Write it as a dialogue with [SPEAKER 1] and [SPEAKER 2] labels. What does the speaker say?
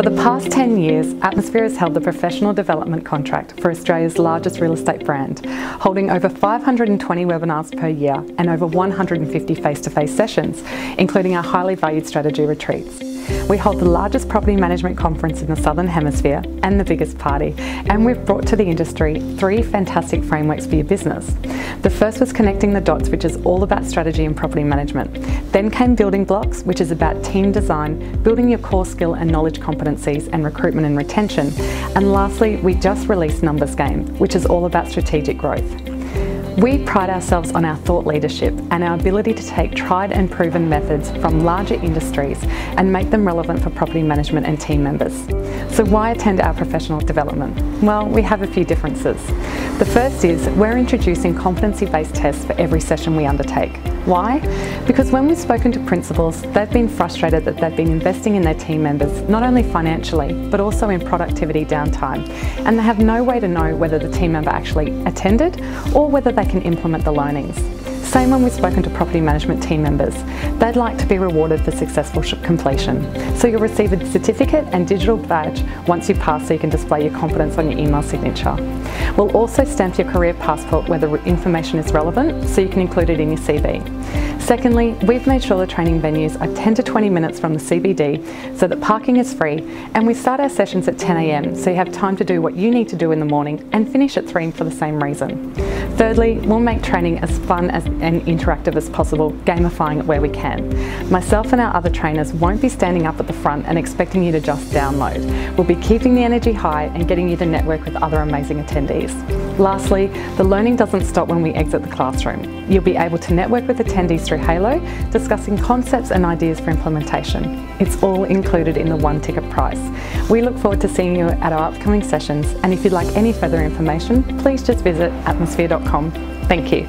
[SPEAKER 1] For the past 10 years, Atmosphere has held the professional development contract for Australia's largest real estate brand, holding over 520 webinars per year and over 150 face-to-face sessions, including our highly valued strategy retreats. We hold the largest property management conference in the Southern Hemisphere and the biggest party, and we've brought to the industry 3 fantastic frameworks for your business. The first was Connecting the Dots, which is all about strategy and property management. Then came Building Blocks, which is about team design, building your core skill and knowledge competencies, and recruitment and retention. And lastly, we just released Numbers Game, which is all about strategic growth. We pride ourselves on our thought leadership and our ability to take tried and proven methods from larger industries and make them relevant for property management and team members. So why attend our professional development? Well, we have a few differences. The first is we're introducing competency-based tests for every session we undertake. Why? Because when we've spoken to principals, they've been frustrated that they've been investing in their team members, not only financially, but also in productivity downtime, and they have no way to know whether the team member actually attended or whether they can implement the learnings. Same when we've spoken to property management team members. They'd like to be rewarded for successful completion. So you'll receive a certificate and digital badge once you pass, so you can display your competence on your email signature. We'll also stamp your career passport where the information is relevant, so you can include it in your CV. Secondly, we've made sure the training venues are 10 to 20 minutes from the CBD so that parking is free, and we start our sessions at 10 AM so you have time to do what you need to do in the morning and finish at 3 for the same reason. Thirdly, we'll make training as fun and interactive as possible, gamifying it where we can. Myself and our other trainers won't be standing up at the front and expecting you to just download. We'll be keeping the energy high and getting you to network with other amazing attendees. Lastly, the learning doesn't stop when we exit the classroom. You'll be able to network with attendees through Halo, discussing concepts and ideas for implementation. It's all included in the one ticket price. We look forward to seeing you at our upcoming sessions, and if you'd like any further information, please just visit atmosphere.com. Thank you.